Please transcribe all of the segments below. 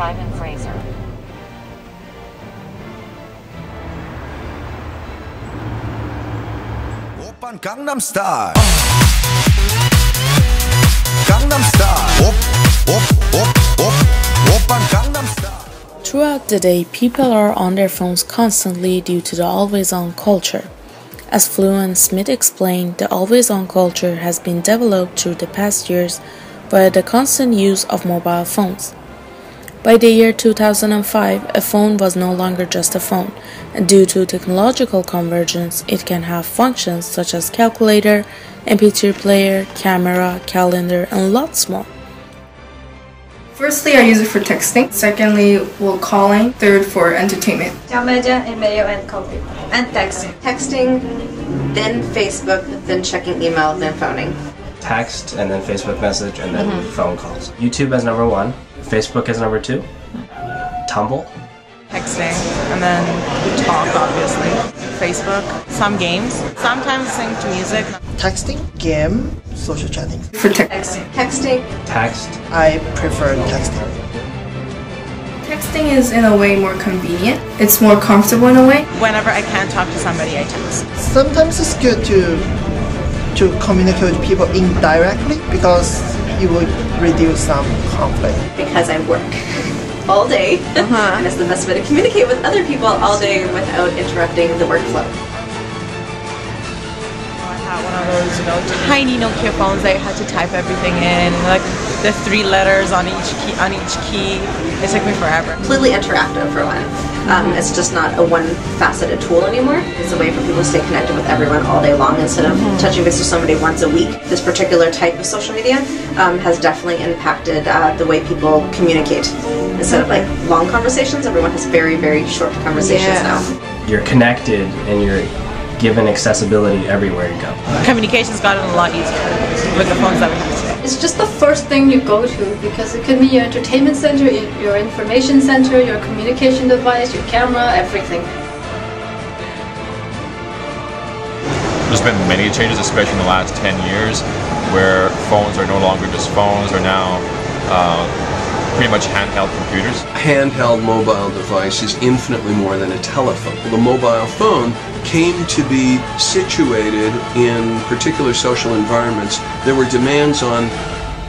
D105 in Fraser. Oppan Gangnam Style. Gangnam Style. Oppan Gangnam Style. Throughout the day, people are on their phones constantly due to the always-on culture. As Flu and Smith explained, the always-on culture has been developed through the past years via the constant use of mobile phones. By the year 2005, a phone was no longer just a phone, and due to technological convergence, it can have functions such as calculator, MP3 player, camera, calendar, and lots more. Firstly, I use it for texting. Secondly, calling. Third, for entertainment. Media and mail and copy. And texting. Texting, then Facebook, then checking email, then phoning. Text, and then Facebook message, and then phone calls. YouTube as number 1. Facebook as number 2. Tumble. Texting, and then we talk, obviously. Facebook, some games. Sometimes listening to music. Texting, game, social chatting. For texting. Text. I prefer texting. Texting is in a way more convenient. It's more comfortable in a way. Whenever I can't talk to somebody, I text. Sometimes it's good to communicate with people indirectly because it will reduce some conflict. Because I work all day, and it's the best way to communicate with other people all day without interrupting the workflow. I had one of those, tiny Nokia phones that you had to type everything in, like the 3 letters on each key. It took me forever. Completely interactive for one. It's just not a one-faceted tool anymore. It's a way for people to stay connected with everyone all day long instead of touching base with somebody once a week. This particular type of social media has definitely impacted the way people communicate. Instead of like long conversations, everyone has very, very short conversations now. You're connected and you're given accessibility everywhere you go. Communication's gotten a lot easier with the phones that we have today. It's just the first thing you go to because it can be your entertainment center, your information center, your communication device, your camera, everything. There's been many changes, especially in the last 10 years, where phones are no longer just phones, they're now pretty much handheld computers. A handheld mobile device is infinitely more than a telephone. The mobile phone came to be situated in particular social environments. There were demands on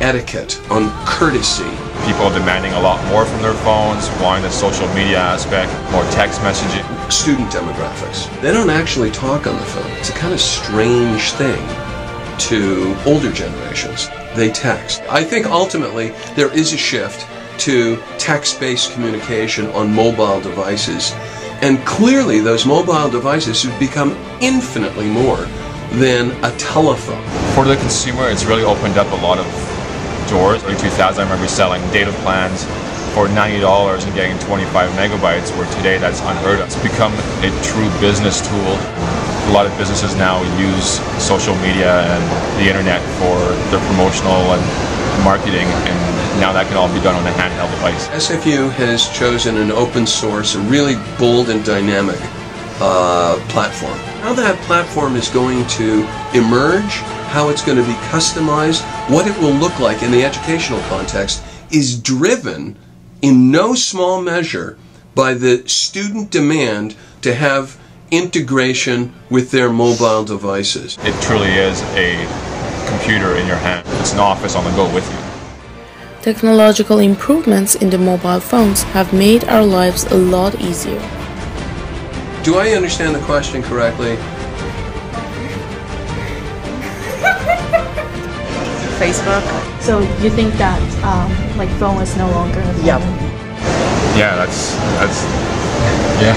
etiquette, on courtesy. People are demanding a lot more from their phones, wanting the social media aspect, more text messaging. Student demographics. They don't actually talk on the phone. It's a kind of strange thing to older generations. They text. I think ultimately there is a shift to text-based communication on mobile devices. And clearly those mobile devices have become infinitely more than a telephone. For the consumer, it's really opened up a lot of doors. In 2000, I remember selling data plans for $90 and getting 25 megabytes, where today that's unheard of. It's become a true business tool. A lot of businesses now use social media and the internet for their promotional and marketing, and now that can all be done on a handheld device. SFU has chosen an open source, a really bold and dynamic platform. How that platform is going to emerge, how it's going to be customized, what it will look like in the educational context is driven in no small measure by the student demand to have integration with their mobile devices. It truly is a computer in your hand. It's an office on the go with you. Technological improvements in the mobile phones have made our lives a lot easier. Do I understand the question correctly? Facebook. So you think that like phone is no longer a phone? Yeah. Yeah, that's yeah.